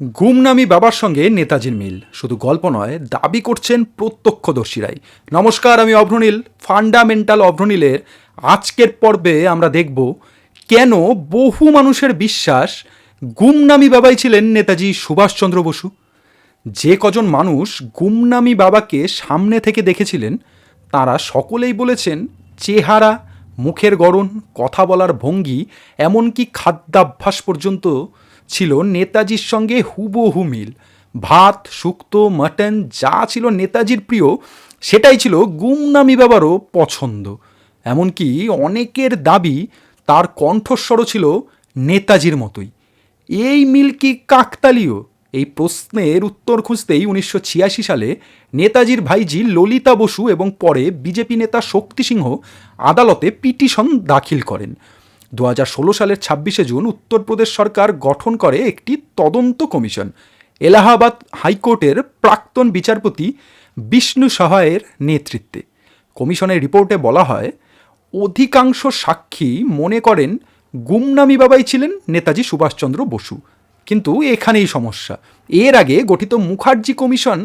গুমনামি বাবার সঙ্গে নেতাজির মিল শুধু গল্প নয়, দাবি করছেন প্রত্যক্ষদর্শীরাই। নমস্কার, আমি অভ্রনীল। ফান্ডামেন্টাল অভ্রনীলের আজকের পর্বে আমরা দেখব কেন বহু মানুষের বিশ্বাস গুমনামি বাবাই ছিলেন নেতাজি সুভাষচন্দ্র বসু। যে কজন মানুষ গুমনামি বাবাকে সামনে থেকে দেখেছিলেন তারা সকলেই বলেছেন চেহারা, মুখের গড়ন, কথা বলার ভঙ্গি, এমনকি খাদ্যাভ্যাস পর্যন্ত ছিল নেতাজির সঙ্গে হুবহু মিল। ভাত, শুক্তো, মাটন যা ছিল নেতাজির প্রিয়, সেটাই ছিল গুমনামি বাবারও পছন্দ। এমনকি অনেকের দাবি তার কণ্ঠস্বরও ছিল নেতাজির মতোই। এই মিল কি কাকতালীয়? এই প্রশ্নের উত্তর খুঁজতেই 1986 সালে নেতাজির ভাইজি ললিতা বসু এবং পরে বিজেপি নেতা শক্তি সিংহ আদালতে পিটিশন দাখিল করেন। 2016 সালের 26শে জুন উত্তরপ্রদেশ সরকার গঠন করে একটি তদন্ত কমিশন এলাহাবাদ হাইকোর্টের প্রাক্তন বিচারপতি বিষ্ণু সহায়ের নেতৃত্বে। কমিশনের রিপোর্টে বলা হয়, অধিকাংশ সাক্ষী মনে করেন গুমনামি বাবাই ছিলেন নেতাজি সুভাষচন্দ্র বসু। কিন্তু এখানেই সমস্যা। এর আগে গঠিত মুখার্জি কমিশন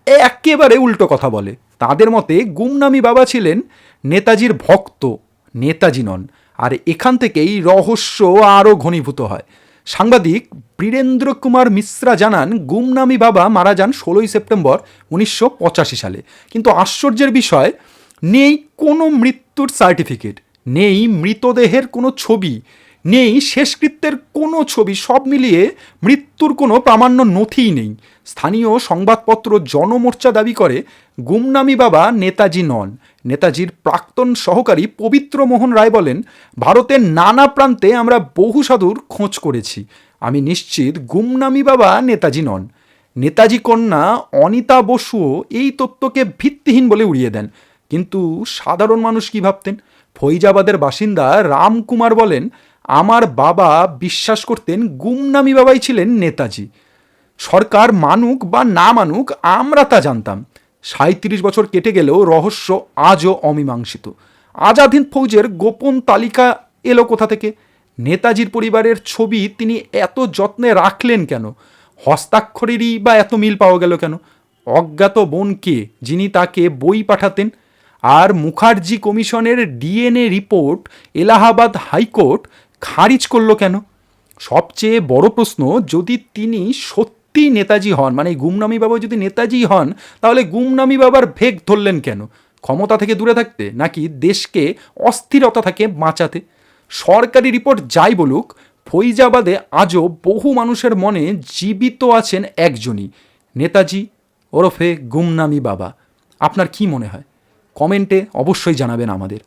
একেবারে উল্টো কথা বলে। তাদের মতে গুমনামি বাবা ছিলেন নেতাজির ভক্ত, নেতাজি নন। আর এখান থেকেই রহস্য আরও ঘনীভূত হয়। সাংবাদিক বীরেন্দ্র কুমার মিশ্রা জানান, গুমনামি বাবা মারা যান 16ই সেপ্টেম্বর 1985 সালে। কিন্তু আশ্চর্যের বিষয়, নেই কোনো মৃত্যুর সার্টিফিকেট, নেই মৃতদেহের কোনো ছবি, নেই শেষকৃত্যের কোনো ছবি। সব মিলিয়ে মৃত্যুর কোনো প্রামাণ্য নথিই নেই। স্থানীয় সংবাদপত্র জনমোর্চা দাবি করে গুমনামি বাবা নেতাজি নন। নেতাজির প্রাক্তন সহকারী পবিত্র মোহন রায় বলেন, ভারতের নানা প্রান্তে আমরা বহু সাধুর খোঁজ করেছি, আমি নিশ্চিত গুমনামি বাবা নেতাজি নন। নেতাজি কন্যা অনিতা বসুও এই তত্ত্বকে ভিত্তিহীন বলে উড়িয়ে দেন। কিন্তু সাধারণ মানুষ কি ভাবতেন? ফৈজাবাদের বাসিন্দা রামকুমার বলেন, আমার বাবা বিশ্বাস করতেন গুমনামি বাবাই ছিলেন নেতাজি। সরকার মানুক বা না মানুক আমরা তা জানতাম। 37 বছর কেটে গেলেও রহস্য আজও অমীমাংসিত। আজাদ হিন্দ ফৌজের গোপন তালিকা এলো কোথা থেকে? নেতাজির পরিবারের ছবি তিনি এত যত্নে রাখলেন কেন? হস্তাক্ষরেরই বা এত মিল পাওয়া গেল কেন? অজ্ঞাত বোন কে, যিনি তাকে বই পাঠাতেন? আর মুখার্জি কমিশনের ডিএনএ রিপোর্ট এলাহাবাদ হাইকোর্ট খারিজ করলো কেন? সবচেয়ে বড় প্রশ্ন, যদি তিনি সত্যি নেতাজি হন, মানে গুমনামি বাবা যদি নেতাজি হন, তাহলে গুমনামি বাবার ভেগ ধরলেন কেন? ক্ষমতা থেকে দূরে থাকতে, নাকি দেশকে অস্থিরতা থেকে বাঁচাতে? সরকারি রিপোর্ট যাই বলুক, ফৈজাবাদে আজও বহু মানুষের মনে জীবিত আছেন একজনই, নেতাজি ওরফে গুমনামি বাবা। আপনার কি মনে হয়? কমেন্টে অবশ্যই জানাবেন আমাদের।